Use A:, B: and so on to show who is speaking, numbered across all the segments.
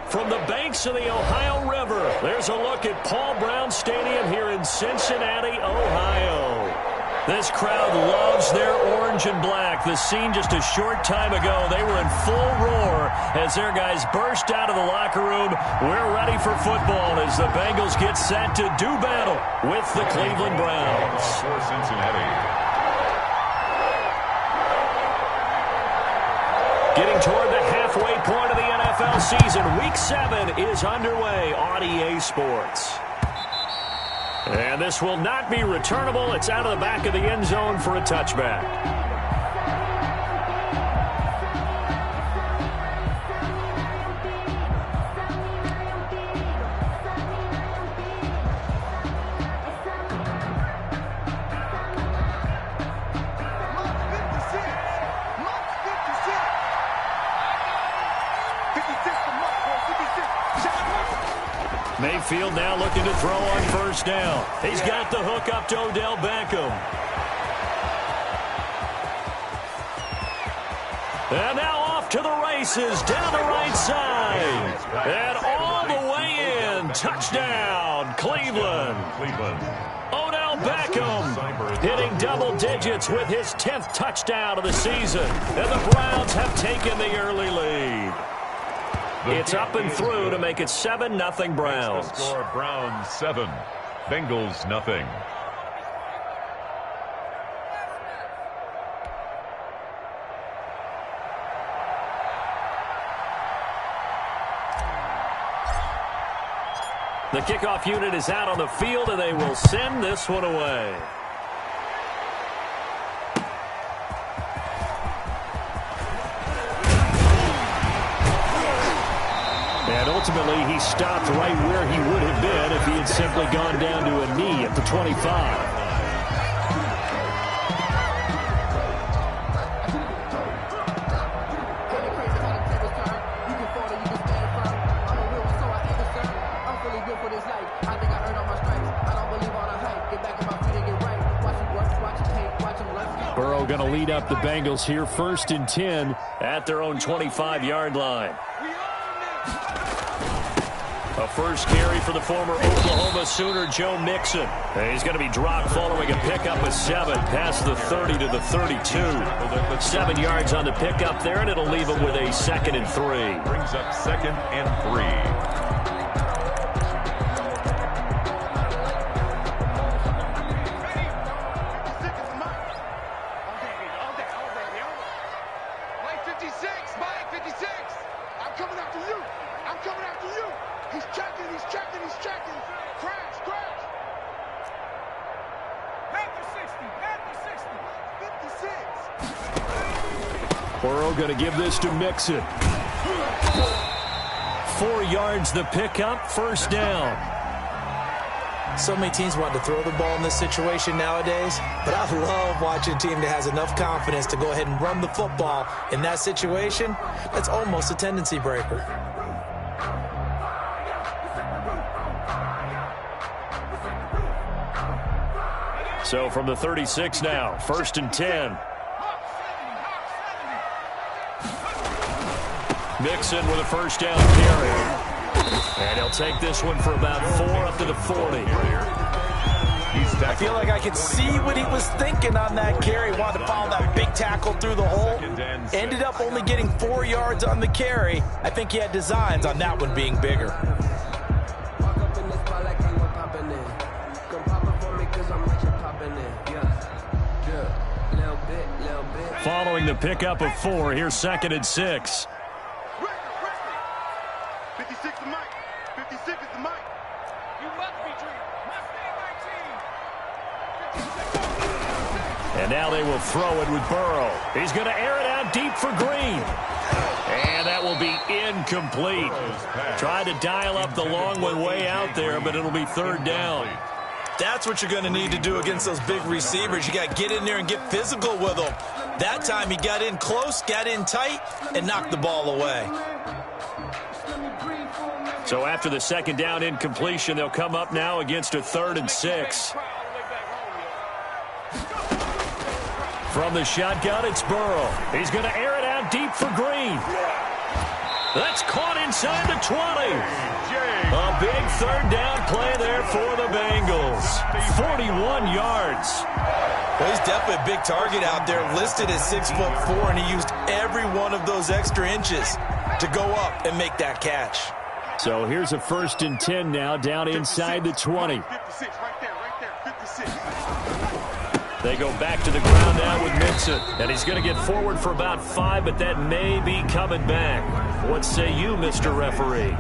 A: From the banks of the Ohio River, there's a look at Paul Brown Stadium here in Cincinnati, Ohio. This crowd loves their orange and black. The scene just a short time ago, they were in full roar as their guys burst out of the locker room. We're ready for football as the Bengals get set to do battle with the Cleveland Browns.
B: For Cincinnati.
A: Getting toward the halfway point of the NFL season, Week 7 is underway on EA Sports. And this will not be returnable. It's out of the back of the end zone for a touchback. Mayfield now looking to throw on first down. He's got the hook up to Odell Beckham. And now off to the races down the right side. And all the way in. Touchdown, Cleveland. Odell Beckham hitting double digits with his 10th touchdown of the season. And the Browns have taken the early lead. It's up and through to make it 7-0 Browns.
B: The score, Browns 7, Bengals nothing.
A: The kickoff unit is out on the field, and they will send this one away. And ultimately, he stopped right where he would have been if he had simply gone down to a knee at the 25. Burrow going to lead up the Bengals here, 1st and 10 at their own 25-yard line. A first carry for the former Oklahoma Sooner, Joe Mixon. And he's going to be dropped following a pickup of 7 past the 30 to the 32. 7 yards on the pickup there, and it'll leave him with a 2nd and 3.
B: Brings up 2nd and 3.
A: Burrow going to give this to Mixon. 4 yards the pickup, 1st down.
C: So many teams want to throw the ball in this situation nowadays, but I love watching a team that has enough confidence to go ahead and run the football in that situation. That's almost a tendency breaker.
A: So from the 36 now, 1st and 10. Mixon with a first down carry. And he'll take this one for about 4 up to the 40.
C: I feel like I could see what he was thinking on that carry. Wanted to follow that big tackle through the hole. Ended up only getting 4 yards on the carry. I think he had designs on that one being bigger.
A: Following the pickup of 4, here's 2nd and 6. And now they will throw it with Burrow. He's going to air it out deep for Green. And that will be incomplete. Tried to dial up the long one way out there, but it'll be 3rd down.
C: That's what you're going to need to do against those big receivers. You got to get in there and get physical with them. That time he got in close, got in tight, and knocked the ball away.
A: So after the 2nd down incompletion, they'll come up now against a 3rd and 6. From the shotgun, it's Burrow. He's going to air it out deep for Green. That's caught inside the 20. A big third down play there for the Bengals. 41 yards.
C: Well, he's definitely a big target out there, listed at 6'4", and he used every one of those extra inches to go up and make that catch.
A: So here's a 1st and 10 now, down inside the 20.
D: 56, right there, 56.
A: They go back to the ground now with Mixon. And he's going to get forward for about 5, but that may be coming back. What say you, Mr. Referee?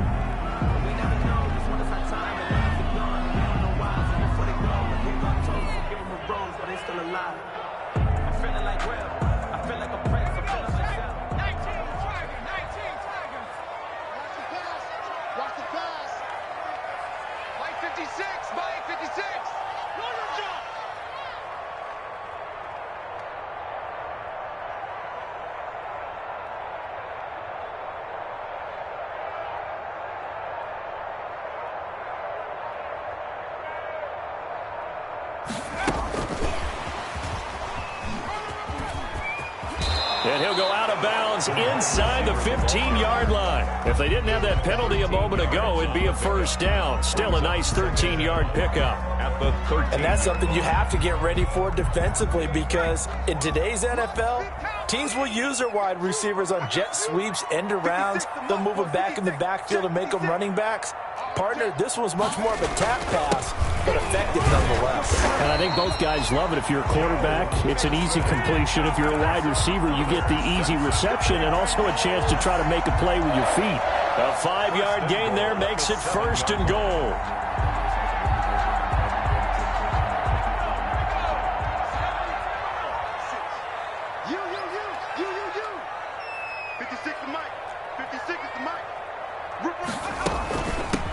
A: And he'll go out of bounds inside the 15-yard line. If they didn't have that penalty a moment ago, it'd be a 1st down. Still a nice 13-yard pickup.
B: At the 13.
C: And that's something you have to get ready for defensively, because in today's NFL, teams will use their wide receivers on jet sweeps, end arounds. They'll move them back in the backfield and make them running backs. Partner, this was much more of a tap pass, but effective nonetheless.
A: And I think both guys love it. If you're a quarterback, it's an easy completion. If you're a wide receiver, you get the easy reception and also a chance to try to make a play with your feet. A 5-yard gain there makes it 1st and goal.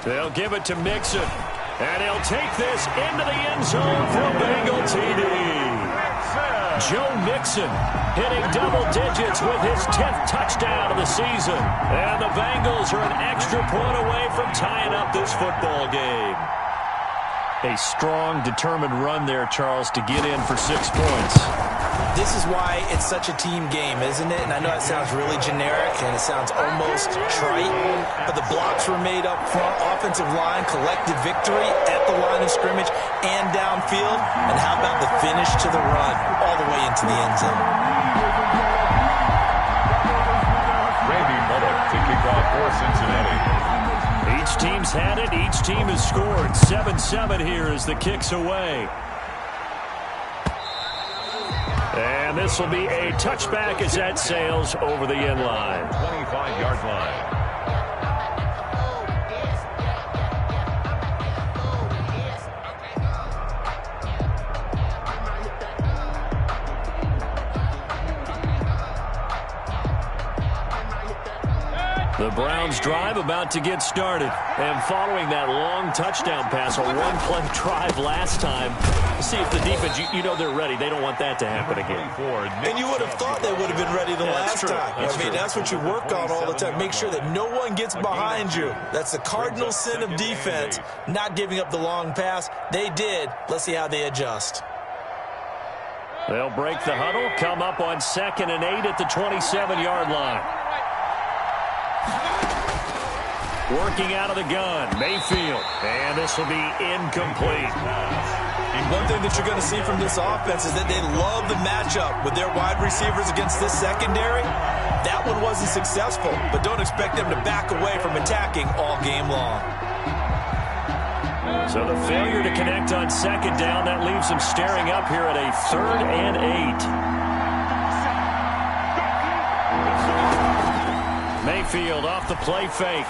A: They'll give it to Mixon, and he'll take this into the end zone for a Bengal TD. Joe Mixon hitting double digits with his 10th touchdown of the season. And the Bengals are an extra point away from tying up this football game. A strong, determined run there, Charles, to get in for 6 points.
C: This is why it's such a team game, isn't it? And I know it sounds really generic and it sounds almost trite, but the blocks were made up front, offensive line, collective victory at the line of scrimmage and downfield. And how about the finish to the run all the way into the end zone?
B: Randy Bullock to kick off for Cincinnati.
A: Each team's had it. Each team has scored. 7-7 here as the kick's away. And this will be a touchback as that sails over the end line.
B: 25-yard line.
A: The Browns drive about to get started. And following that long touchdown pass, a one-play drive last time, see if the defense, you know they're ready. They don't want that to happen again.
C: And you would have thought they would have been ready the last time. That's what you work on all the time. Make sure that no one gets behind you. That's the cardinal sin of defense, not giving up the long pass. They did. Let's see how they adjust.
A: They'll break the huddle, come up on 2nd and 8 at the 27-yard line. Working out of the gun, Mayfield, and this will be incomplete.
C: And one thing that you're going to see from this offense is that they love the matchup with their wide receivers against this secondary. That one wasn't successful, but don't expect them to back away from attacking all game long.
A: So the failure to connect on 2nd down, that leaves them staring up here at a 3rd and 8. Mayfield off the play fake.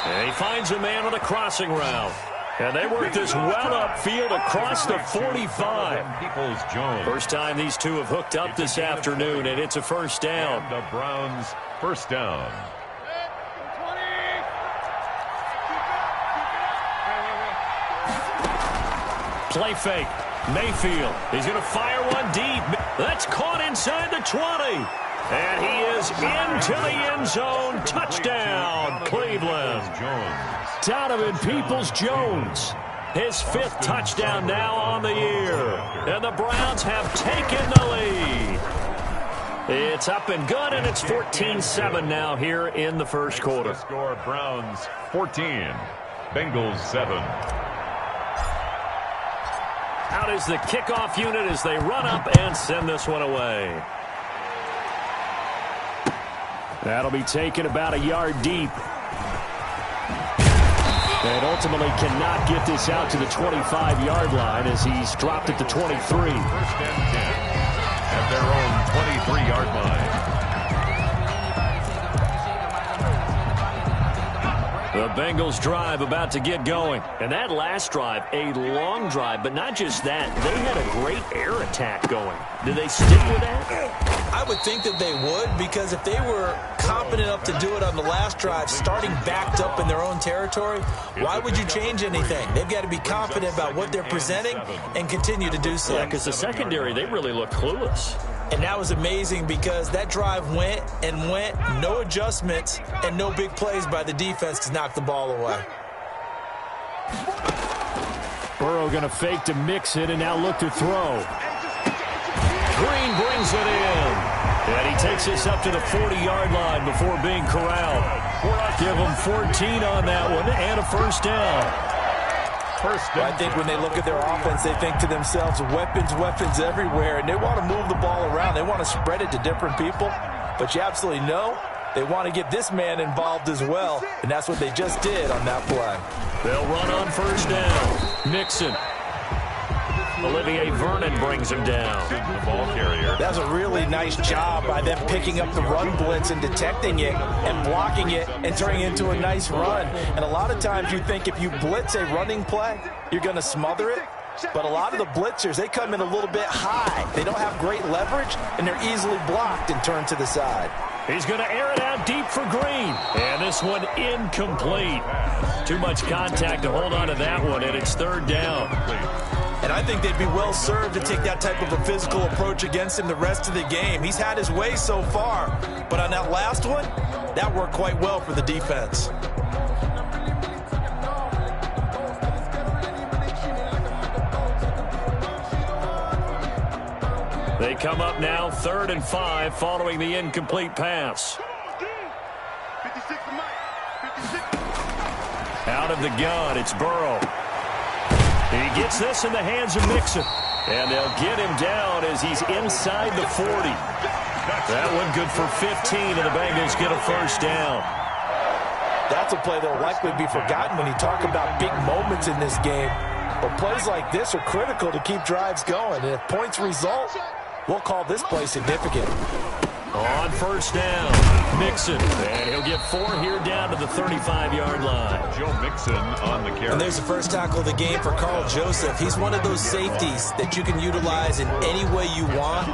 A: And he finds a man on a crossing route. And they work this well upfield across the 45. First time these two have hooked up this afternoon, and it's a 1st down.
B: And the Browns' 1st down.
A: Play fake. Mayfield. He's going to fire one deep. That's caught inside the 20. And he is into the end zone. Touchdown, Cleveland. Donovan Peoples-Jones. His 5th touchdown now on the year. And the Browns have taken the lead. It's up and good, and it's 14-7 now here in the first quarter.
B: Score Browns 14, Bengals 7.
A: Out is the kickoff unit as they run up and send this one away. That'll be taken about a yard deep. And ultimately cannot get this out to the 25-yard line as he's dropped at the 23.
B: First and 10 at their own 23-yard line.
A: The Bengals drive about to get going. And that last drive, a long drive, but not just that. They had a great air attack going. Do they stick with that?
C: I would think that they would, because if they were confident enough to do it on the last drive, starting backed up in their own territory, why would you change anything? They've got to be confident about what they're presenting and continue to do so.
A: Yeah, because the secondary, they really look clueless.
C: And that was amazing because that drive went and went, no adjustments, and no big plays by the defense to knock the ball away.
A: Burrow going to fake to mix it and now look to throw. Green brings it in. And he takes this up to the 40-yard line before being corralled. Give him 14 on that one and a first down.
C: I think when they look at their offense, they think to themselves, weapons, weapons everywhere, and they want to move the ball around. They want to spread it to different people, but you absolutely know they want to get this man involved as well, and that's what they just did on that play.
A: They'll run on first down. Mixon. Olivier Vernon brings him down.
B: The ball carrier.
C: That was a really nice job by them picking up the run blitz and detecting it and blocking it and turning it into a nice run. And a lot of times you think if you blitz a running play, you're going to smother it. But a lot of the blitzers, they come in a little bit high. They don't have great leverage, and they're easily blocked and turned to the side.
A: He's going to air it out deep for Green. And this one incomplete. Too much contact to hold on to that one, and it's third down.
C: And I think they'd be well served to take that type of a physical approach against him the rest of the game. He's had his way so far, but on that last one, that worked quite well for the defense.
A: They come up now 3rd and 5 following the incomplete pass. Out of the gun, it's Burrow. He gets this in the hands of Mixon. And they'll get him down as he's inside the 40. That one good for 15, and the Bengals get a first down.
C: That's a play that will likely be forgotten when you talk about big moments in this game. But plays like this are critical to keep drives going. And if points result, we'll call this play significant.
A: On first down, Mixon. And he'll get 4 here down to the 35-yard line.
B: Joe Mixon on the carry.
C: And there's the first tackle of the game for Carl Joseph. He's one of those safeties that you can utilize in any way you want.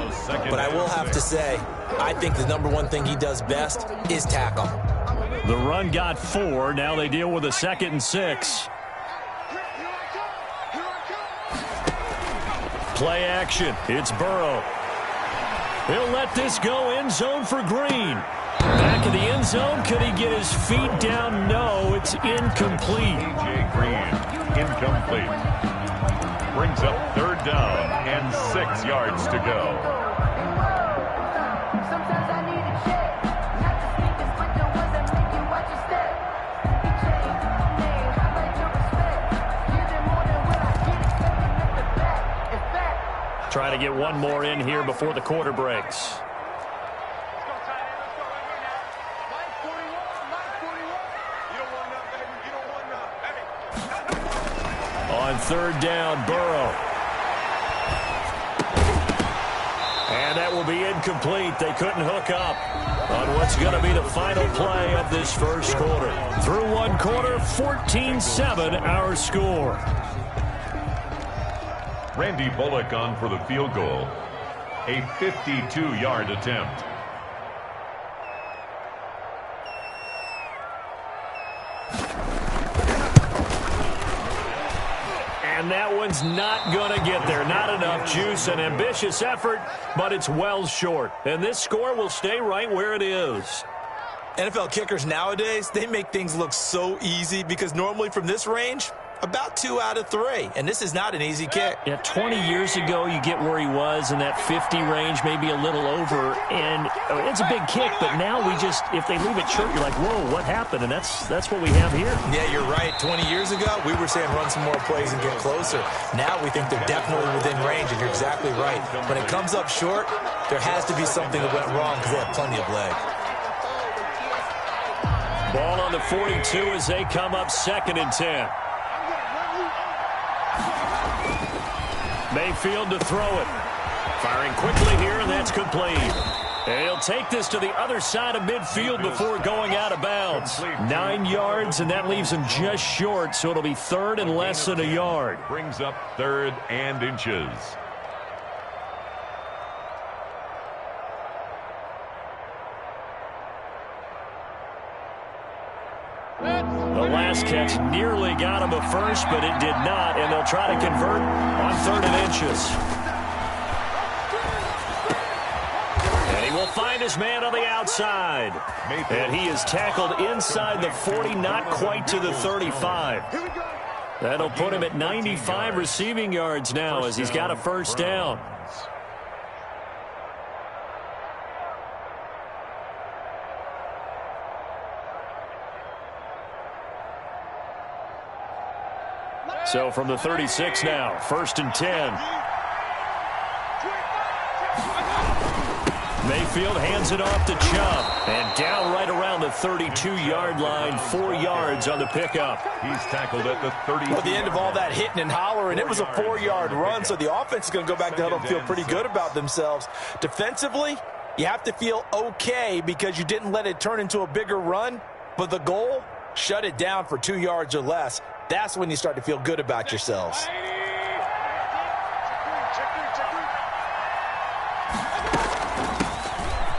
C: But I will have to say, I think the number one thing he does best is tackle.
A: The run got 4. Now they deal with a 2nd and 6. Play action. It's Burrow. He'll let this go end zone for Green. Back of the end zone. Could he get his feet down? No, it's incomplete.
B: A.J. Green, incomplete. Brings up 3rd down and 6 yards to go.
A: Trying to get one more in here before the quarter breaks. On 3rd down, Burrow. And that will be incomplete. They couldn't hook up on what's going to be the final play of this first quarter. Through one quarter, 14-7 our score.
B: Randy Bullock on for the field goal. A 52-yard attempt.
A: And that one's not going to get there. Not enough juice. An ambitious effort, but it's well short. And this score will stay right where it is.
C: NFL kickers nowadays, they make things look so easy because normally from this range, About 2 out of 3, and this is not an easy kick.
A: Yeah, 20 years ago, you get where he was in that 50 range, maybe a little over, and it's a big kick, but now if they leave it short, you're like, whoa, what happened? And that's what we have here.
C: Yeah, you're right. 20 years ago, we were saying run some more plays and get closer. Now we think they're definitely within range, and you're exactly right. When it comes up short, there has to be something that went wrong because they have plenty of leg.
A: Ball on the 42 as they come up 2nd and 10. Mayfield to throw it. Firing quickly here, and that's complete. And he'll take this to the other side of midfield before going out of bounds. 9 yards, and that leaves him just short, so it'll be 3rd and less than a yard.
B: Brings up 3rd and inches.
A: The last catch nearly got him a first, but it did not, and they'll try to convert on 3rd and inches. And he will find his man on the outside. And he is tackled inside the 40, not quite to the 35. That'll put him at 95 receiving yards now as he's got a first down. So from the 36 now, 1st and 10. Mayfield hands it off to Chubb. And down right around the 32-yard line, 4 yards on the pickup.
B: He's tackled at the 30.
C: Well, at the end of all that hitting and hollering, it was a 4-yard run, so the offense is going to go back to huddle and feel pretty good about themselves. Defensively, you have to feel okay because you didn't let it turn into a bigger run, but the goal, shut it down for 2 yards or less. That's when you start to feel good about yourselves.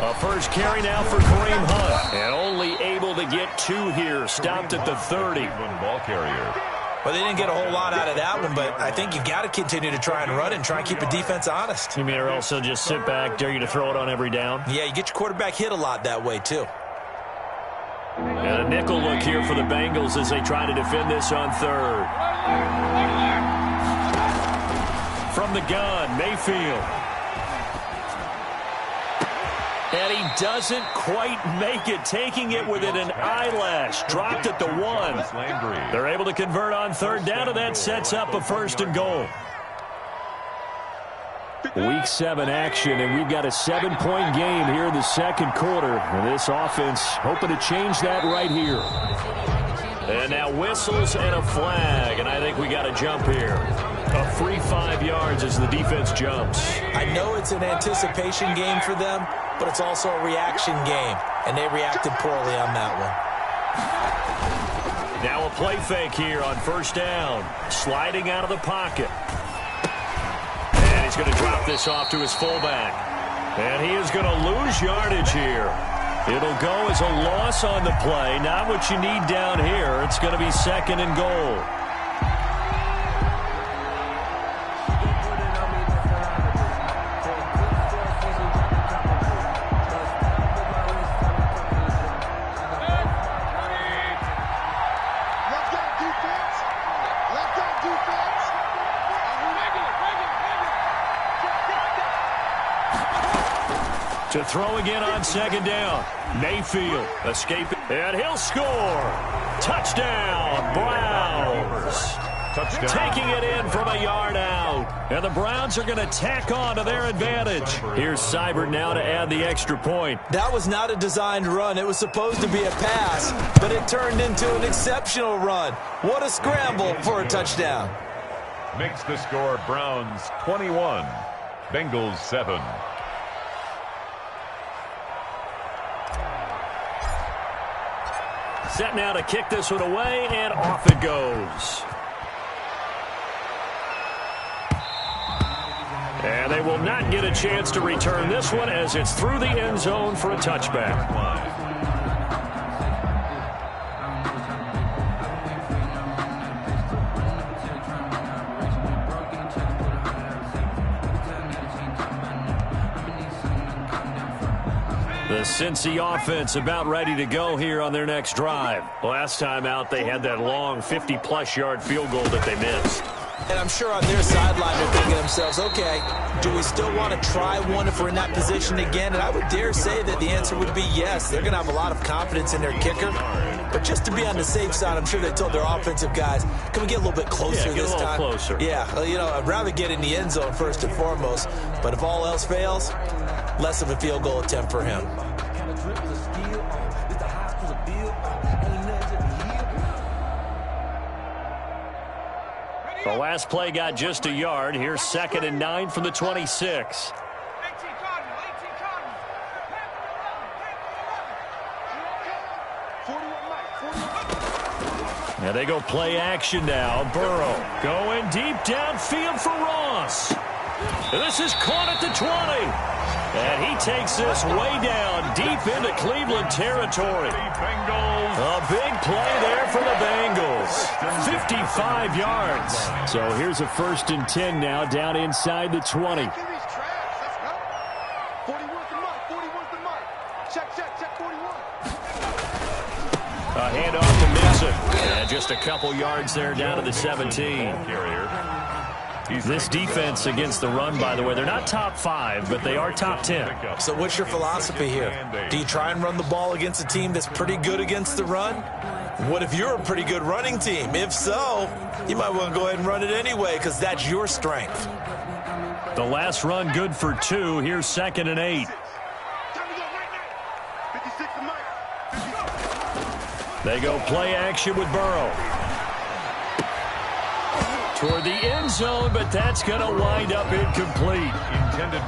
A: A first carry now for Kareem Hunt. And only able to get 2 here. Stopped at the 30.
B: Ball carrier.
C: Well, they didn't get a whole lot out of that one, but I think you got to continue to try and run and try and keep the defense honest.
A: You mean or also just sit back, dare you to throw it on every down?
C: Yeah, you get your quarterback hit a lot that way, too.
A: And a nickel look here for the Bengals as they try to defend this on 3rd. From the gun, Mayfield. And he doesn't quite make it, taking it within an eyelash. Dropped at the 1. They're able to convert on 3rd down, and that sets up a 1st and goal. Week 7 action, and we've got a 7-point game here in the 2nd quarter. And this offense hoping to change that right here. And now whistles and a flag, and I think we got a jump here. A free 5 yards as the defense jumps.
C: I know it's an anticipation game for them, but it's also a reaction game, and they reacted poorly on that one.
A: Now a play fake here on 1st down. Sliding out of the pocket. And he's going to drop this off to his fullback. And he is going to lose yardage here. It'll go as a loss on the play. Not what you need down here. It's going to be 2nd and goal. To throw again on 2nd down. Mayfield escaping, and he'll score. Touchdown, Browns.
B: Touchdown.
A: Taking it in from a yard out. And the Browns are going to tack on to their advantage. Here's Seibert now to add the extra point.
C: That was not a designed run. It was supposed to be a pass, but it turned into an exceptional run. What a scramble for a touchdown.
B: Makes the score Browns 21, Bengals 7.
A: Set now to kick this one away, and off it goes. And they will not get a chance to return this one as it's through the end zone for a touchback. The Cincy offense about ready to go here on their next drive. Last time out, they had that long 50-plus yard field goal that they missed.
C: And I'm sure on their sideline they're thinking to themselves, okay, do we still want to try one if we're in that position again? And I would dare say that the answer would be yes. They're going to have a lot of confidence in their kicker. But just to be on the safe side, I'm sure they told their offensive guys, can we get a little bit closer this time?
A: Closer.
C: Yeah, you know, I'd rather get in the end zone first and foremost. But if all else fails, less of a field goal attempt for him.
A: The last play got just a yard. Here's 2nd and 9 from the 26. Now they go play action now. Burrow going deep downfield for Ross. This is caught at the 20. And he takes this way down deep into Cleveland territory. A big play there for the Bengals. 55 yards. So here's a 1st and 10 now down inside the 20. A handoff to Mixon. And just a couple yards there down to the 17. This defense against the run, by the way, they're not top 5, but they are top 10.
C: So what's your philosophy here? Do you try and run the ball against a team that's pretty good against the run? What if you're a pretty good running team? If so, you might want to go ahead and run it anyway because that's your strength.
A: The last run good for 2. Here's 2nd and 8. They go play action with Burrow. Toward the end zone, but that's going to wind up incomplete.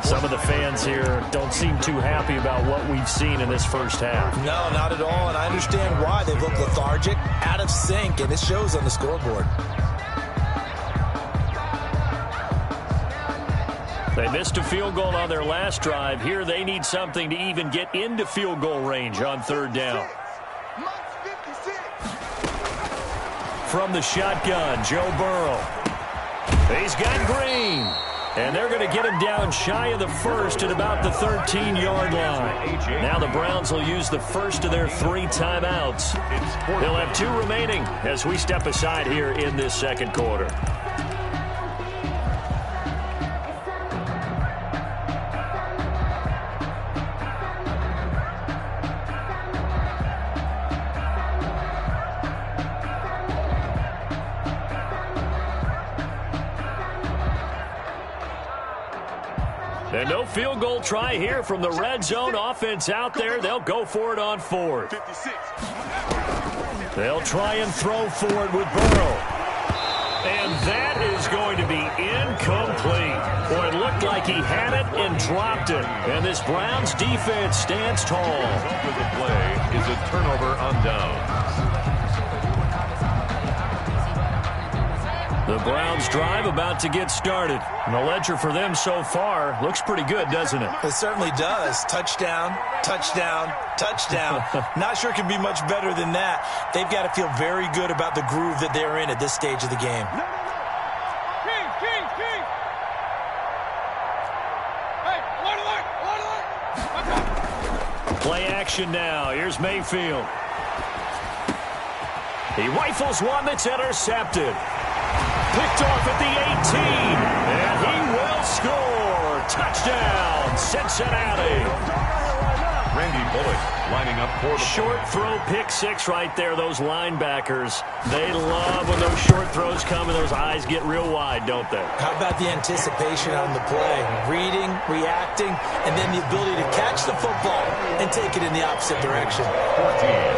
A: Some of the fans here don't seem too happy about what we've seen in this first half.
C: No, not at all, and I understand why. They look lethargic, out of sync, and it shows on the scoreboard.
A: They missed a field goal on their last drive. Here they need something to even get into field goal range on 3rd down. From the shotgun, Joe Burrow. He's got Green. And they're going to get him down shy of the 1st at about the 13-yard line. Now the Browns will use the first of their 3 timeouts. They'll have 2 remaining as we step aside here in this 2nd quarter. And no field goal try here from the red zone offense out there. They'll go for it on 4th. They'll try and throw for it with Burrow. And that is going to be incomplete. Boy, it looked like he had it and dropped it. And this Browns defense stands tall.
B: The result of the play is a turnover on downs.
A: The Browns drive about to get started. And the ledger for them so far looks pretty good, doesn't it?
C: It certainly does. Touchdown, touchdown, touchdown. Not sure it can be much better than that. They've got to feel very good about the groove that they're in at this stage of the game.
A: Play action now. Here's Mayfield. He rifles one that's intercepted. Picked off at the 18, and he will score. Touchdown, Cincinnati.
B: Randy Bullock lining up for the
A: short throw, pick 6 right there. Those linebackers, they love when those short throws come and those eyes get real wide, don't they?
C: How about the anticipation on the play? Reading, reacting, and then the ability to catch the football and take it in the opposite direction.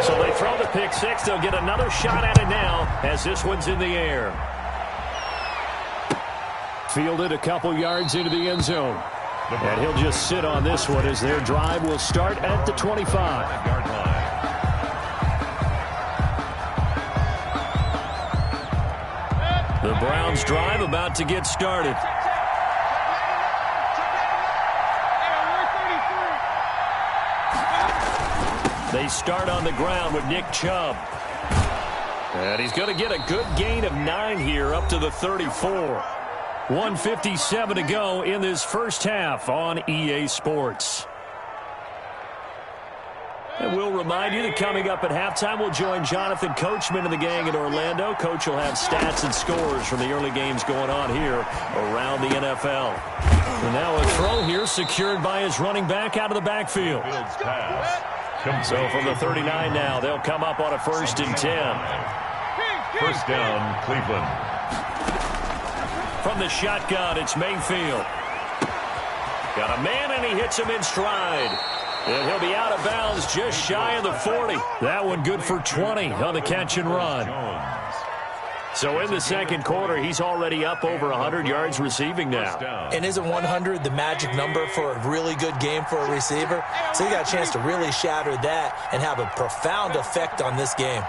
A: So they throw the pick 6. They'll get another shot at it now as this one's in the air. Fielded a couple yards into the end zone. And he'll just sit on this one as their drive will start at the 25-yard line. The Browns drive about to get started. They start on the ground with Nick Chubb. And he's going to get a good gain of 9 here up to the 34. 1:57 to go in this first half on EA Sports. And we'll remind you that coming up at halftime, we'll join Jonathan Coachman and the gang in Orlando. Coach will have stats and scores from the early games going on here around the NFL. And now a throw here secured by his running back out of the backfield. So from the 39 now, they'll come up on a 1st and 10.
B: First down, Cleveland.
A: From the shotgun, it's Mayfield. Got a man, and he hits him in stride. And he'll be out of bounds just shy of the 40. That one good for 20 on the catch and run. So in the second quarter, he's already up over 100 yards receiving now.
C: And isn't 100 the magic number for a really good game for a receiver? So you got a chance to really shatter that and have a profound effect on this game.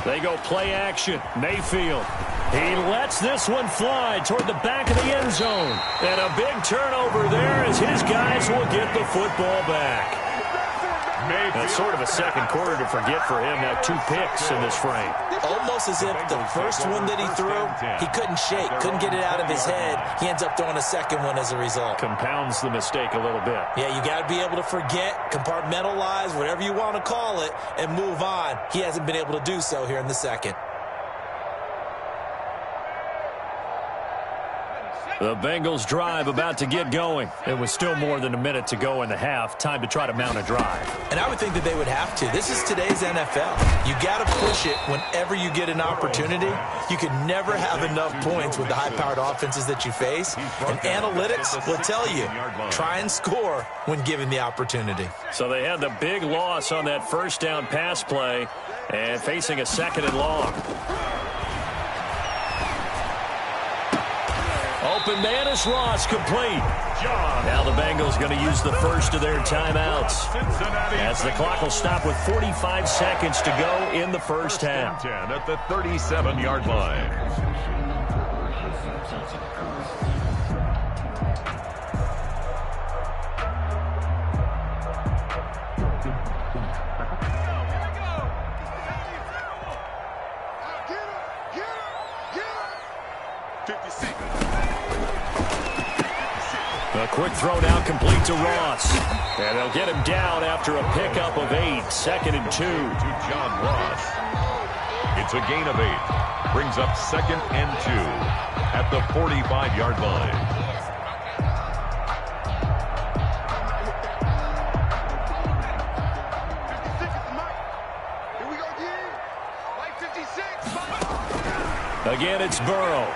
A: They go play action. Mayfield. He lets this one fly toward the back of the end zone. And a big turnover there as his guys will get the football back. That's sort of a second quarter to forget for him. Now 2 picks in this frame.
C: Almost as if the first one that he threw, he couldn't shake, couldn't get it out of his head. He ends up throwing a second one as a result.
A: Compounds the mistake a little bit.
C: Yeah, you got to be able to forget, compartmentalize, whatever you want to call it, and move on. He hasn't been able to do so here in the second.
A: The Bengals drive about to get going. It was still more than a minute to go in the half. Time to try to mount a drive.
C: And I would think that they would have to. This is today's NFL. You got to push it whenever you get an opportunity. You can never have enough points with the high-powered offenses that you face. And analytics will tell you, try and score when given the opportunity.
A: So they had the big loss on that first down pass play and facing a 2nd and long. Open man is Ross, complete. Now the Bengals going to use the first of their timeouts as the clock will stop with 45 seconds to go in the first half.
B: 10 at the 37-yard line.
A: A quick throw now complete to Ross. And they'll get him down after a pickup of 8. 2nd and 2.
B: To John Ross. It's a gain of 8. Brings up 2nd and 2 at the 45-yard line.
A: Again, it's Burrow.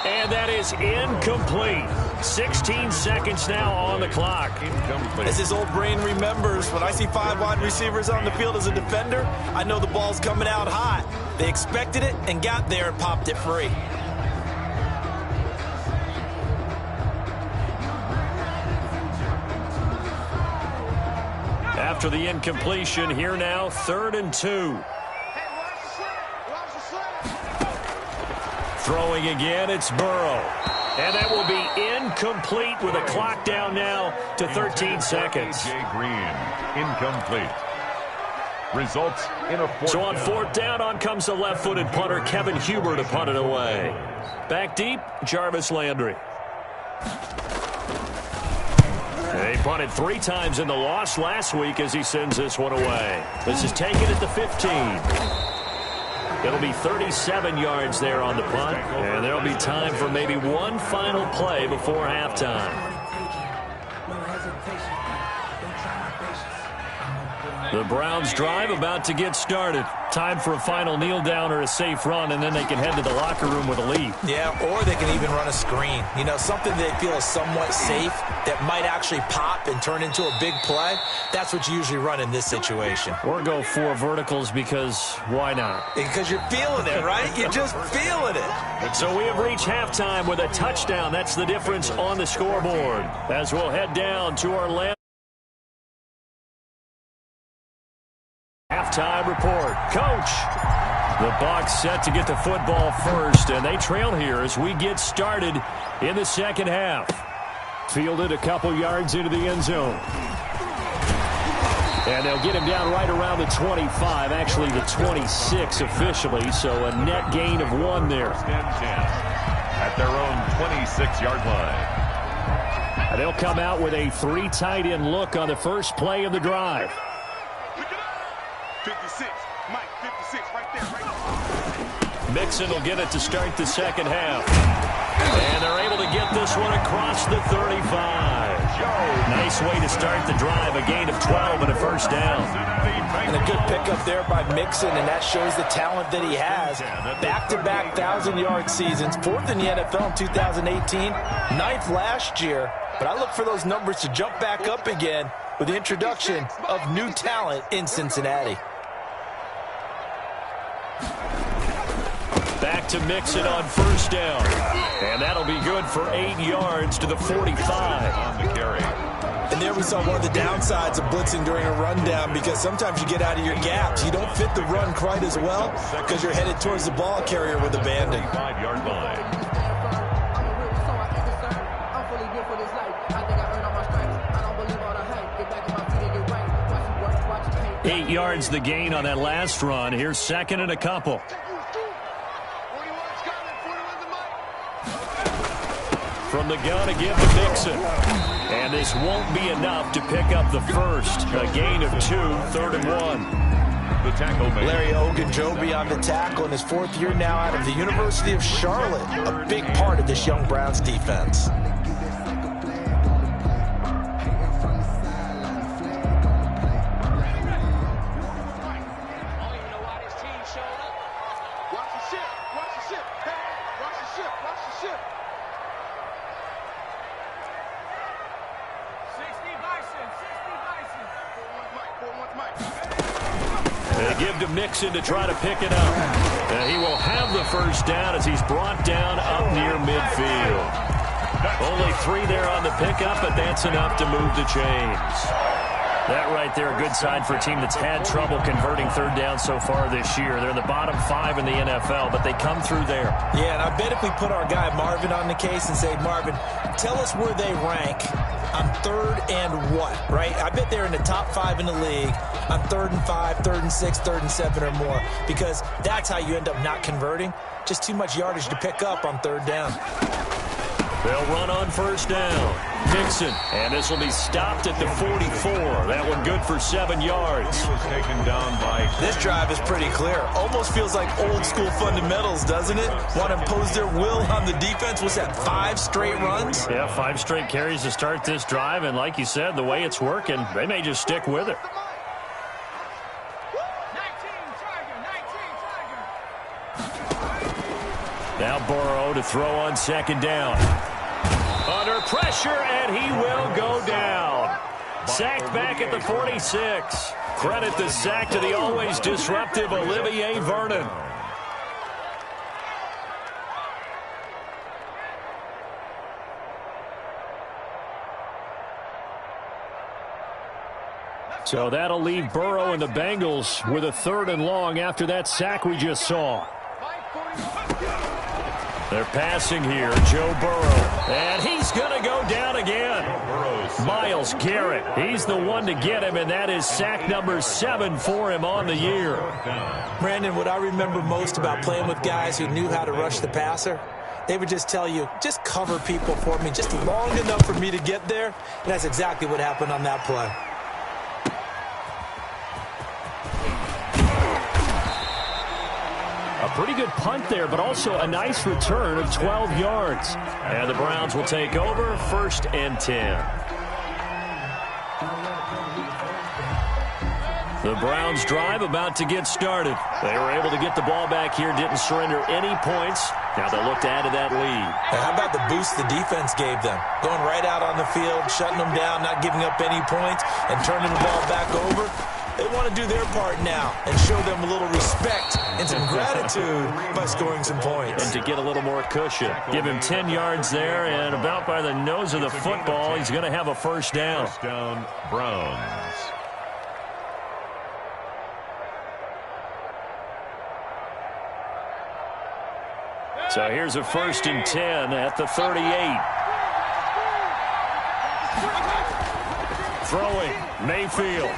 A: And that is incomplete. 16 seconds now on the clock.
B: Incomplete.
C: As his old brain remembers, when I see 5 wide receivers on the field as a defender, I know the ball's coming out hot. They expected it and got there and popped it free.
A: After the incompletion, here now, 3rd and 2. Throwing again, it's Burrow. And that will be incomplete with a clock down now to 13 seconds.
B: A.J. Green, incomplete. Results in a 4th down.
A: So on 4th down, on comes the left-footed punter, Kevin Huber, to punt it away. Back deep, Jarvis Landry. They punted 3 times in the loss last week as he sends this one away. This is taken at the 15. It'll be 37 yards there on the punt, and there'll be time for maybe one final play before halftime. The Browns drive about to get started. Time for a final kneel down or a safe run, and then they can head to the locker room with a lead.
C: Yeah, or they can even run a screen. You know, something they feel is somewhat safe that might actually pop and turn into a big play. That's what you usually run in this situation.
A: Or go 4 verticals because why not?
C: Because you're feeling it, right? You're just feeling it.
A: So we have reached halftime with a touchdown. That's the difference on the scoreboard. As we'll head down to Orlando. Halftime report. Coach, the Bucs set to get the football first, and they trail here as we get started in the second half. Fielded a couple yards into the end zone. And they'll get him down right around the 25, actually the 26 officially, so a net gain of 1 there.
B: At their own 26-yard line.
A: And they'll come out with a 3 tight end look on the first play of the drive.
D: 56. Mike, 56 right there, right there.
A: Mixon will get it to start the second half. And they're able to get this one across the 35. Nice way to start the drive, a gain of 12 and a first down.
C: And a good pickup there by Mixon, and that shows the talent that he has. Back-to-back 1,000-yard seasons, 4th in the NFL in 2018, 9th last year. But I look for those numbers to jump back up again with the introduction of new talent in Cincinnati.
A: Back to Mixon on first down. And that'll be good for 8 yards to the 45.
B: On the carry.
C: And there we saw one of the downsides of blitzing during a rundown, because sometimes you get out of your gaps. You don't fit the run quite as well because you're headed towards the ball carrier with abandon.
B: 5-yard line.
A: 8 yards the gain on that last run. Here's second and a couple. From the gun again to Mixon. And this won't be enough to pick up the first. A gain of 2, 3rd and 1.
B: The tackle made.
C: Larry Ogunjobi on the tackle in his 4th year now out of the University of Charlotte. A big part of this young Browns defense.
A: Give to Mixon to try to pick it up. And he will have the first down as he's brought down up near midfield. Only 3 there on the pickup, but that's enough to move the chains. That right there, a good sign for a team that's had trouble converting 3rd down so far this year. They're in the bottom 5 in the NFL, but they come through there.
C: Yeah, and I bet if we put our guy Marvin on the case and say, Marvin, tell us where they rank on 3rd and what, right? I bet they're in the top 5 in the league on 3rd and 5, 3rd and 6, 3rd and 7 or more, because that's how you end up not converting. Just too much yardage to pick up on 3rd down.
A: They'll run on first down. Mixon, and this will be stopped at the 44. That one good for 7 yards.
B: He was taken down by...
C: This drive is pretty clear. Almost feels like old school fundamentals, doesn't it? Want to impose their will on the defense. What's that, 5 straight runs?
A: Yeah, 5 straight carries to start this drive, and like you said, the way it's working, they may just stick with it. Now Burrow to throw on 2nd down. Under pressure, and he will go down. Sacked back at the 46. Credit the sack to the always disruptive Olivier Vernon. So that'll leave Burrow and the Bengals with a 3rd and long after that sack we just saw. They're passing here, Joe Burrow, and he's going to go down again. Myles Garrett, he's the one to get him, and that is sack number 7 for him on the year.
C: Brandon, what I remember most about playing with guys who knew how to rush the passer, they would just tell you, just cover people for me, just long enough for me to get there, and that's exactly what happened on that play.
A: A pretty good punt there, but also a nice return of 12 yards. And the Browns will take over, 1st and 10. The Browns drive about to get started. They were able to get the ball back here, didn't surrender any points. Now they'll look to add to that lead.
C: And how about the boost the defense gave them? Going right out on the field, shutting them down, not giving up any points, and turning the ball back over. They want to do their part now and show them a little respect and some gratitude by scoring some points.
A: And to get a little more cushion. Give him 10 yards there, and about by the nose of the football, he's going to have a first down.
B: First down, Browns.
A: So here's a 1st and 10 at the 38. Throwing, Mayfield.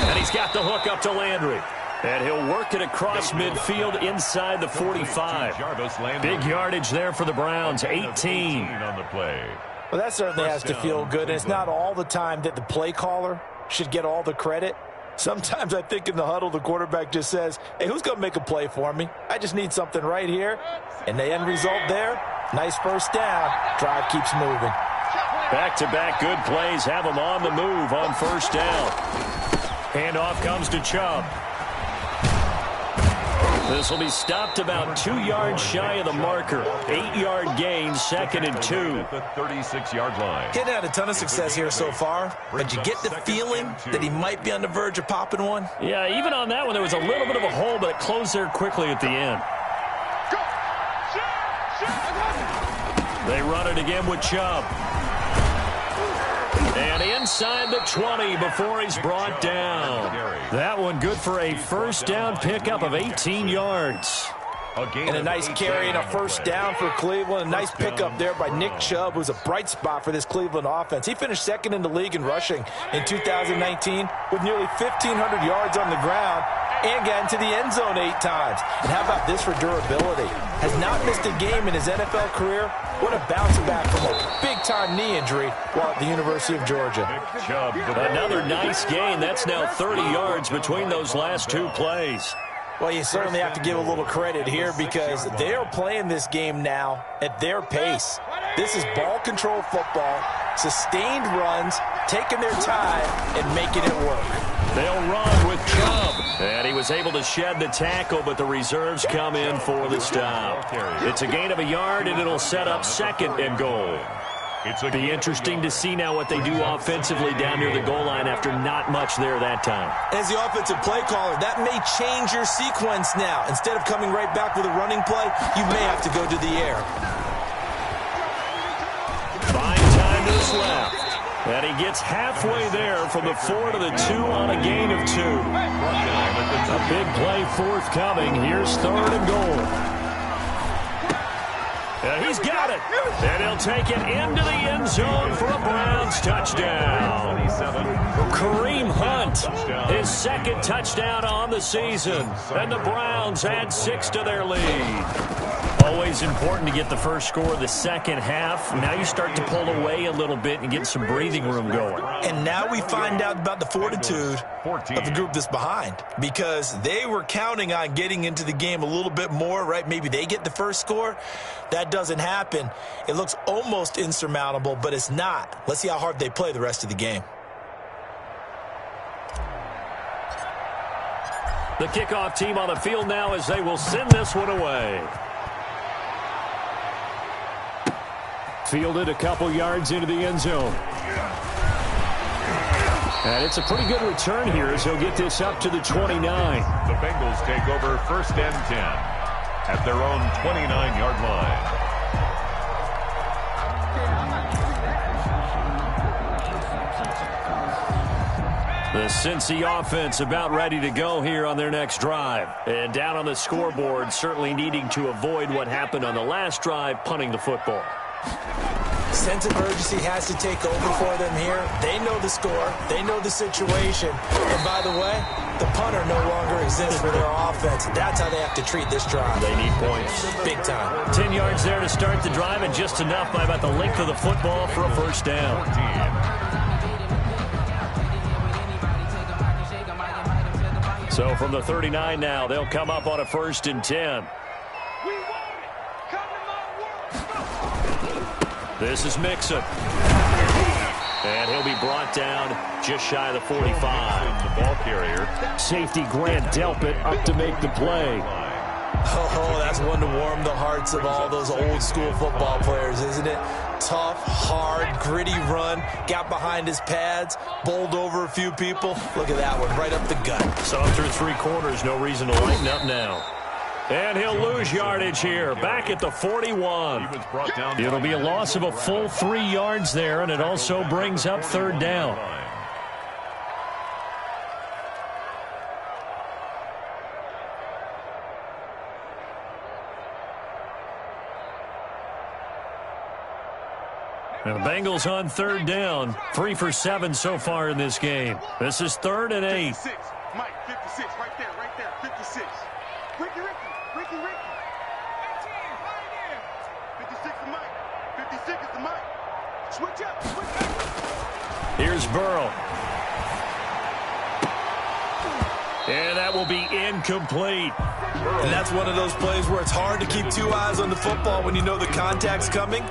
A: And he's got the hook up to Landry. And he'll work it across midfield inside the 45. Big yardage there for the Browns, 18
B: on the play.
C: Well, that certainly has to feel good. And it's not all the time that the play caller should get all the credit. Sometimes I think in the huddle, the quarterback just says, hey, who's going to make a play for me? I just need something right here. And the end result there, nice first down. Drive keeps moving.
A: Back-to-back good plays have them on the move on first down. Handoff comes to Chubb. This will be stopped about 2 yards shy of the marker. 8-yard gain, 2nd and 2.
B: At the 36-yard line.
C: He's had a ton of success here so far, but you get the feeling that he might be on the verge of popping one.
A: Yeah, even on that one, there was a little bit of a hole, but it closed there quickly at the end. They run it again with Chubb. And inside the 20 before he's brought down. That one good for a first down pickup of 18 yards.
C: And a nice carry and a first down for Cleveland. A nice pickup there by Nick Chubb, who's a bright spot for this Cleveland offense. He finished second in the league in rushing in 2019 with nearly 1,500 yards on the ground and got into the end zone 8 times. And how about this for durability? Has not missed a game in his NFL career. What a bounce back from a big-time knee injury while at the University of Georgia.
A: Another nice gain. That's now 30 yards between those last 2 plays.
C: Well, you certainly have to give a little credit here because they are playing this game now at their pace. This is ball control football, sustained runs, taking their time, and making it work.
A: They'll run with Chubb. And he was able to shed the tackle, but the reserves come in for the stop. It's a gain of a yard, and it'll set up 2nd and goal. It'll be interesting to see now what they do offensively down near the goal line after not much there that time.
C: As the offensive play caller, that may change your sequence now. Instead of coming right back with a running play, you may have to go to the air.
A: Fine time to his left. And he gets halfway there from the 4 to the 2 on a gain of 2. A big play forthcoming. Here's 3rd and goal. And he's got it. And he'll take it into the end zone for a Browns touchdown. Kareem Hunt, his 2nd touchdown on the season. And the Browns add 6 to their lead. Always important to get the first score of the second half. Now you start to pull away a little bit and get some breathing room going.
C: And now we find out about the fortitude of the group that's behind, because they were counting on getting into the game a little bit more, right? Maybe they get the first score. That doesn't happen. It looks almost insurmountable, but it's not. Let's see how hard they play the rest of the game.
A: The kickoff team on the field now as they will send this one away. Fielded a couple yards into the end zone. And it's a pretty good return here as he'll get this up to the 29.
B: The Bengals take over 1st and 10 at their own 29-yard line.
A: The Cincy offense about ready to go here on their next drive. And down on the scoreboard, certainly needing to avoid what happened on the last drive, punting the football.
C: Sense of urgency has to take over for them here. They know the score. They know the situation. And by the way, the punter no longer exists for their offense. That's how they have to treat this drive.
A: They need points.
C: Big time.
A: 10 yards there to start the drive, and just enough by about the length of the football for a first down. So from the 39 now, they'll come up on a 1st and 10. This is Mixon. And he'll be brought down just shy of the 45.
B: The ball carrier.
A: Safety Grant Delpit up to make the play.
C: Oh, that's one to warm the hearts of all those old school football players, isn't it? Tough, hard, gritty run. Got behind his pads, bowled over a few people. Look at that one, right up the gut.
A: So through 3 quarters, no reason to lighten up now. And he'll lose yardage here, back at the 41. It'll be a loss of a full 3 yards there, and it also brings up 3rd down. And the Bengals on 3rd down, 3 for 7 so far in this game. This is 3rd and 8.
D: Mike, 56, right there, 56. Ricky. 18, right there. 56 is Mike. 56 is the Mike. Switch up.
A: Here's Burrow. And that will be incomplete.
C: And that's one of those plays where it's hard to keep two eyes on the football when you know the contact's coming,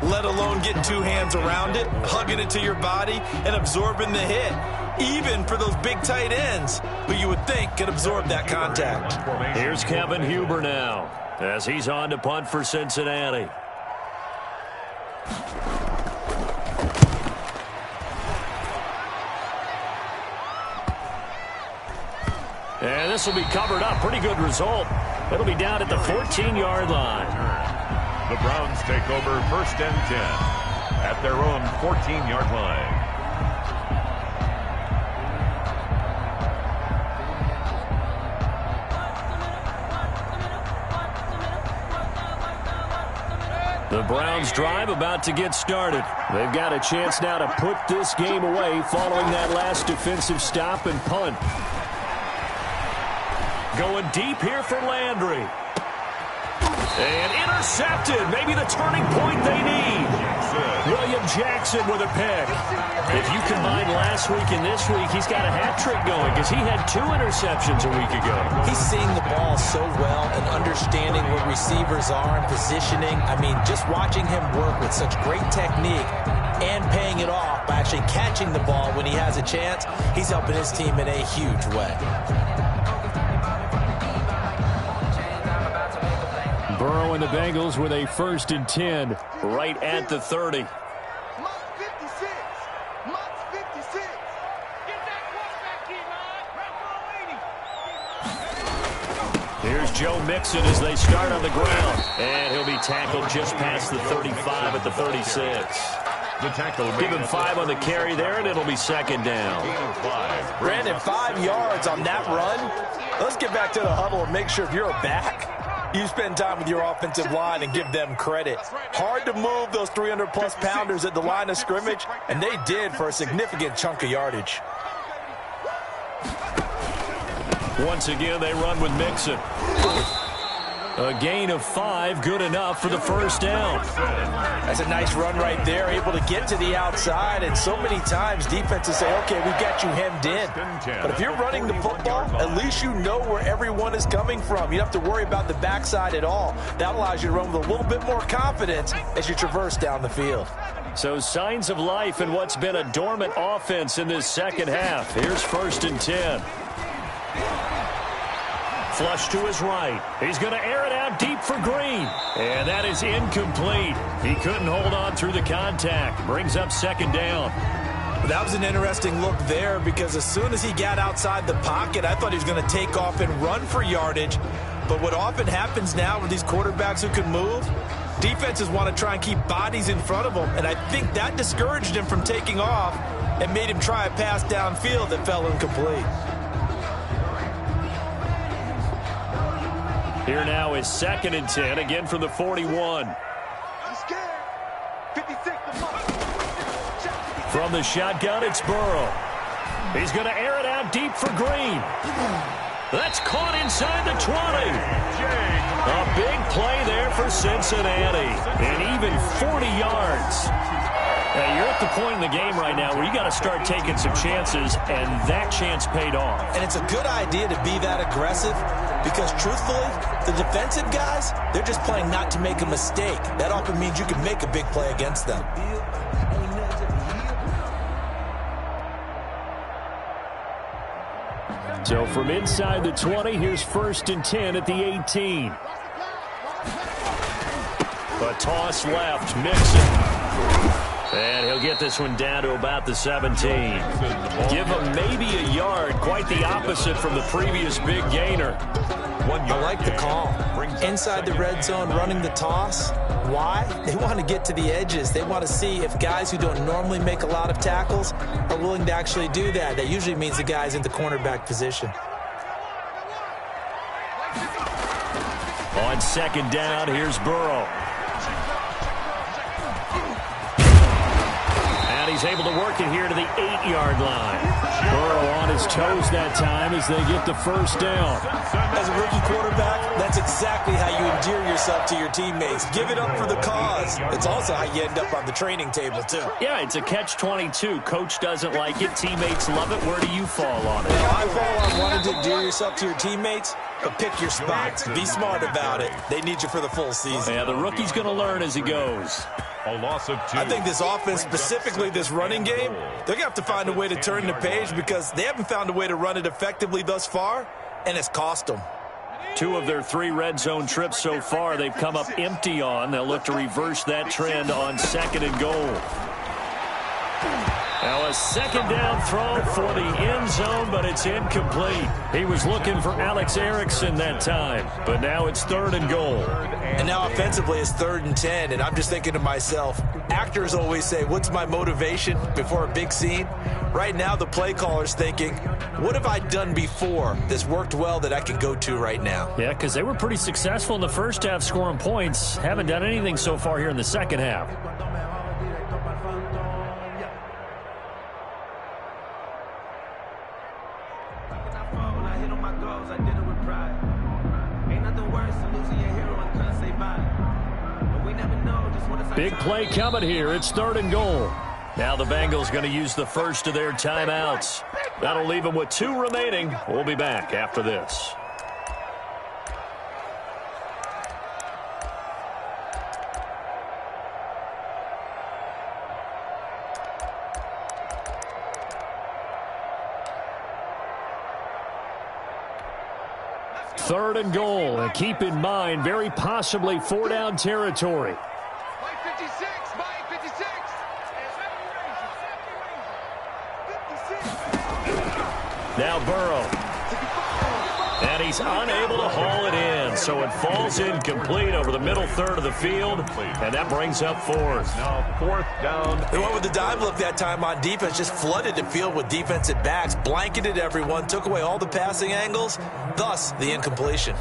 C: let alone getting two hands around it, hugging it to your body, and absorbing the hit. Even for those big tight ends who you would think could absorb that contact.
A: Here's Kevin Huber now as he's on to punt for Cincinnati. And this will be covered up. Pretty good result. It'll be down at the 14-yard line.
B: The Browns take over 1st and 10 at their own 14-yard line.
A: The Browns drive about to get started. They've got a chance now to put this game away following that last defensive stop and punt. Going deep here for Landry. And intercepted. Maybe the turning point they need. William Jackson with a pick. If you combine last week and this week, he's got a hat trick going because he had 2 interceptions a week ago.
C: He's seeing the ball so well and understanding where receivers are and positioning. I mean, just watching him work with such great technique and paying it off by actually catching the ball when he has a chance, he's helping his team in a huge way.
A: Burrow and the Bengals with a 1st and 10 right at the 30.
D: Mike 56. Mike's 56. Get that quarterback key, Mike.
A: Here's Joe Mixon as they start on the ground. And he'll be tackled just past the 35 at the 36.
B: The tackle.
A: Give him 5 on the carry there, and it'll be 2nd down.
C: Brandon, 5 yards on that run. Let's get back to the huddle and make sure if you're a back, you spend time with your offensive line and give them credit. Hard to move those 300-plus pounders at the line of scrimmage, and they did for a significant chunk of yardage.
A: Once again, they run with Mixon. A gain of 5, good enough for the 1st down.
C: That's a nice run right there, able to get to the outside, and so many times defenses say, okay, we've got you hemmed in. But if you're running the football, at least you know where everyone is coming from. You don't have to worry about the backside at all. That allows you to run with a little bit more confidence as you traverse down the field.
A: So signs of life in what's been a dormant offense in this second half. Here's 1st and 10. Flush to his right. He's going to air it out deep for Green. And that is incomplete. He couldn't hold on through the contact. Brings up 2nd down.
C: That was an interesting look there because as soon as he got outside the pocket, I thought he was going to take off and run for yardage. But what often happens now with these quarterbacks who can move, defenses want to try and keep bodies in front of them. And I think that discouraged him from taking off and made him try a pass downfield that fell incomplete.
A: Here now is 2nd and 10, again from the 41.
D: He's scared. 56 to Mike.
A: From the shotgun, it's Burrow. He's going to air it out deep for Green. That's caught inside the 20. A big play there for Cincinnati. And even 40 yards. Now, you're at the point in the game right now where you got to start taking some chances, and that chance paid off.
C: And it's a good idea to be that aggressive because, truthfully, the defensive guys, they're just playing not to make a mistake. That often means you can make a big play against them.
A: So from inside the 20, here's 1st and 10 at the 18. A toss left, Mixon. And he'll get this one down to about the 17. Give him maybe a yard, quite the opposite from the previous big gainer.
C: I like the call. Inside the red zone, running the toss. Why? They want to get to the edges. They want to see if guys who don't normally make a lot of tackles are willing to actually do that. That usually means the guy's in the cornerback position.
A: On 2nd down, here's Burrow. he's able to work it here to the 8-yard line. Burrow on his toes that time as they get the first down.
C: As a rookie quarterback, that's exactly how you endear yourself to your teammates. Give it up for the cause. It's also how you end up on the training table, too.
A: Yeah, it's a catch-22. Coach doesn't like it. Teammates love it. Where do you fall on it?
C: I fall on wanting to endear yourself to your teammates, but pick your spots. Be smart about it. They need you for the full season.
A: Yeah, the rookie's going to learn as he goes.
B: A loss of 2.
C: I think this offense, specifically this running game, they're going to have to find a way to turn the page because they haven't found a way to run it effectively thus far, and it's cost them.
A: 2 of their 3 red zone trips so far they've come up empty on. They'll look to reverse that trend on 2nd and goal. Now a 2nd down throw for the end zone, but it's incomplete. He was looking for Alex Erickson that time, but now it's 3rd and goal.
C: And now offensively it's 3rd and 10, and I'm just thinking to myself, actors always say, what's my motivation before a big scene? Right now the play caller's thinking, what have I done before that's worked well that I can go to right now?
A: Yeah, because they were pretty successful in the first half scoring points. Haven't done anything so far here in the second half. Big play coming here. It's 3rd and goal. Now the Bengals going to use the first of their timeouts. That'll leave them with 2 remaining. We'll be back after this. Third and goal. And keep in mind, very possibly 4-down territory. Now Burrow. And he's unable to haul it in, so it falls incomplete over the middle third of the field, and that brings up 4th.
B: Now 4th down.
C: They went with the dime look that time on defense, just flooded the field with defensive backs, blanketed everyone, took away all the passing angles, thus the incompletion.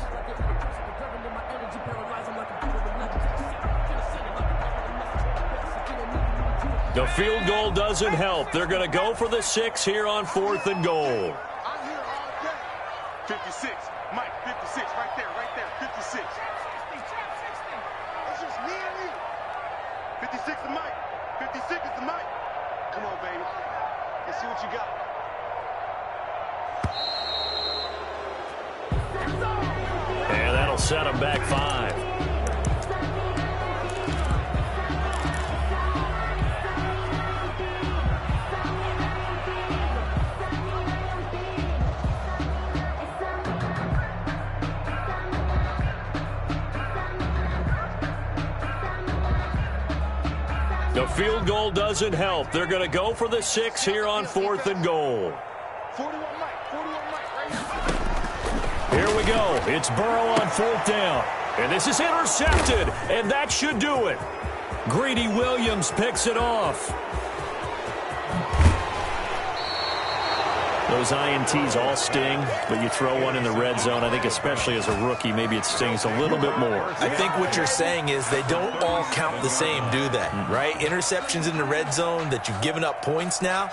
A: The field goal doesn't help. They're going to go for the 6 here on 4th and goal.
D: I'm here all day. 56. Mike, 56. Right there, 56. It's just me and you. 56 to Mike. 56 is the Mike. Come on, baby. Let's see what you got.
A: And that'll set them back 5. The field goal doesn't help. They're going to go for the 6 here on 4th and goal.
D: 41 Mike. 41 Mike right here.
A: Here we go. It's Burrow on 4th down. And this is intercepted. And that should do it. Greedy Williams picks it off. Those INTs all sting, but you throw one in the red zone. I think especially as a rookie, maybe it stings a little bit more.
C: I think what you're saying is they don't all count the same, do they? Right? Interceptions in the red zone that you've given up points now,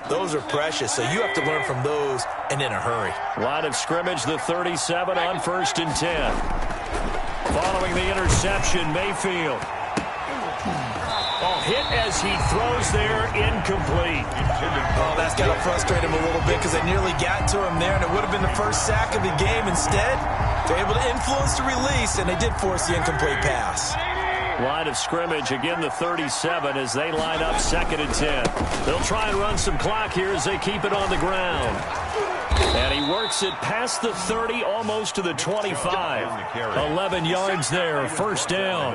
C: those are precious. So you have to learn from those and in a hurry.
A: Line of scrimmage, the 37 on 1st and 10. Following the interception, Mayfield. Hit as he throws there, incomplete.
C: Oh, that's got to frustrate him a little bit because they nearly got to him there, and it would have been the first sack of the game. Instead, they're able to influence the release, and they did force the incomplete pass.
A: Line of scrimmage, again the 37 as they line up 2nd and 10. They'll try and run some clock here as they keep it on the ground. And he works it past the 30, almost to the 25. 11 yards there, 1st down.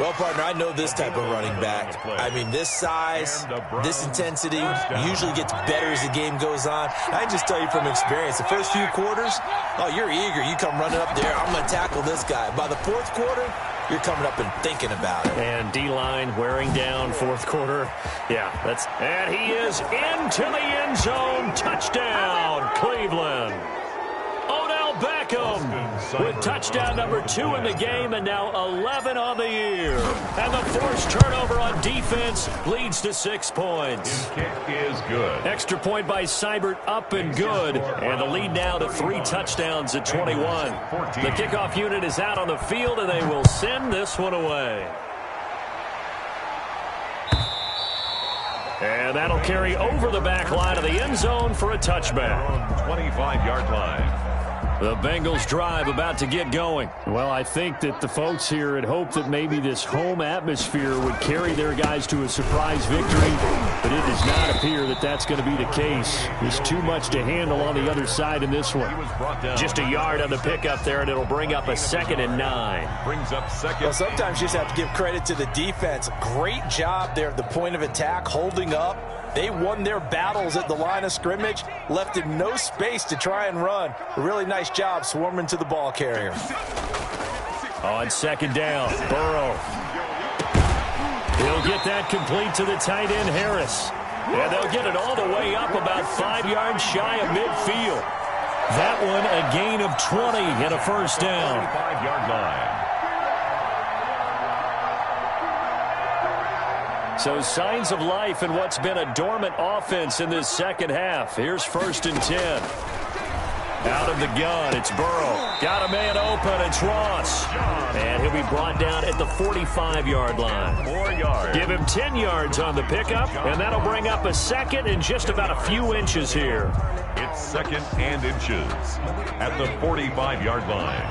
C: Well, partner, I know this type of running back. I mean, this size, this intensity usually gets better as the game goes on. I can just tell you from experience, the first few quarters, oh, you're eager. You come running up there, I'm going to tackle this guy. By the 4th quarter, you're coming up and thinking about it.
A: And D-line wearing down 4th quarter. Yeah, that's... And he is into the end zone. Touchdown, Cleveland. Odell Beckham with touchdown number 2 in the game and now 11 on the year. And the forced turnover on defense leads to 6 points.
B: His kick is good.
A: Extra point by Seibert, up and good. And the lead now to 3 touchdowns at 21. The kickoff unit is out on the field, and they will send this one away. And that'll carry over the back line of the end zone for a touchback.
B: 25-yard line.
A: The Bengals drive about to get going.
E: Well, I think that the folks here had hoped that maybe this home atmosphere would carry their guys to a surprise victory, but it does not appear that that's going to be the case. There's too much to handle on the other side in this one.
A: Just a yard on the pickup there, and it'll bring up a 2nd and 9.
B: Brings up second.
C: Well, sometimes you just have to give credit to the defense. Great job there at the point of attack, holding up. They won their battles at the line of scrimmage, left him no space to try and run. A really nice job swarming to the ball carrier.
A: On 2nd down, Burrow. He'll get that complete to the tight end, Harris. And they'll get it all the way up about 5 yards shy of midfield. That one a gain of 20 and a first down.
B: 5-yard line.
A: So signs of life in what's been a dormant offense in this second half. Here's 1st and 10. Out of the gun, it's Burrow. Got a man open, it's Ross. And he'll be brought down at the 45-yard line.
B: 4 yards.
A: Give him 10 yards on the pickup, and that'll bring up a 2nd and just about a few inches here.
B: It's 2nd and inches at the 45-yard line.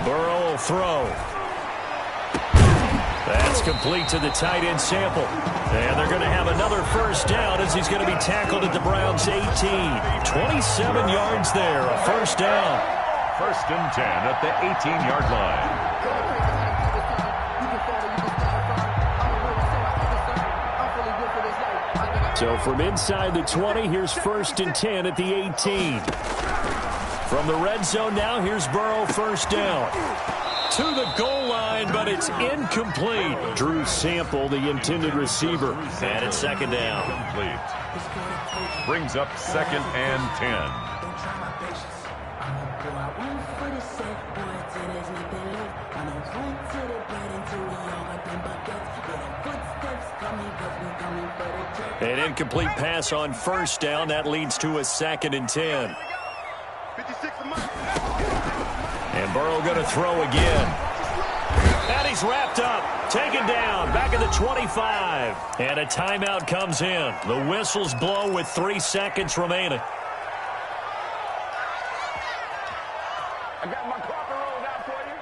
A: Burrow will throw. That's complete to the tight end, Sample. And they're going to have another first down as he's going to be tackled at the Browns' 18. 27 yards there, a first down.
B: 1st and 10 at the 18-yard line.
E: So from inside the 20, here's 1st and 10 at the 18.
A: From the red zone now, here's Burrow, first down. To the goal line, but it's incomplete.
E: Drew Sample, the intended receiver.
A: And it's 2nd down.
B: Complete. Brings up 2nd and 10.
A: An incomplete pass on first down. That leads to a 2nd and 10. And Burrow going to throw again. And he's wrapped up. Taken down. Back at the 25. And a timeout comes in. The whistles blow with 3 seconds remaining.
D: I got my carpet rolled out for you.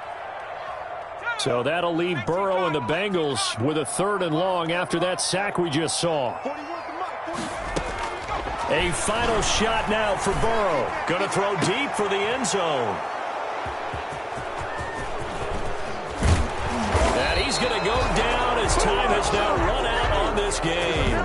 E: So that'll leave Burrow and the Bengals with a 3rd and long after that sack we just saw.
A: A final shot now for Burrow. Going to throw deep for the end zone. And he's going to go down as time has now run out on this game.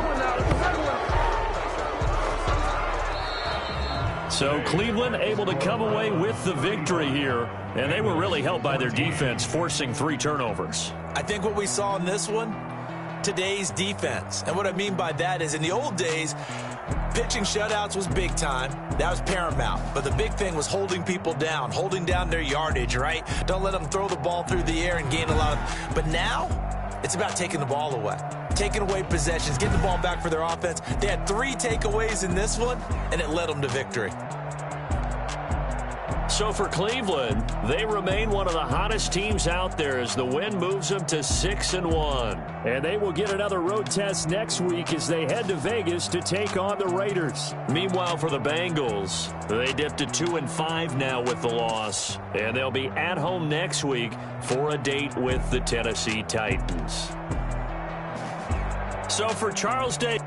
A: So Cleveland able to come away with the victory here. And they were really helped by their defense, forcing 3 turnovers.
C: I think what we saw in this one, today's defense. And what I mean by that is in the old days, pitching shutouts was big time. That was paramount. But the big thing was holding people down, holding down their yardage, right? Don't let them throw the ball through the air and gain a lot of... But now, it's about taking the ball away. Taking away possessions, getting the ball back for their offense. They had 3 takeaways in this one, and it led them to victory.
A: So for Cleveland, they remain one of the hottest teams out there as the win moves them to 6-1.
E: And they will get another road test next week as they head to Vegas to take on the Raiders.
A: Meanwhile, for the Bengals, they dipped to 2-5 now with the loss. And they'll be at home next week for a date with the Tennessee Titans. So for Charles Day...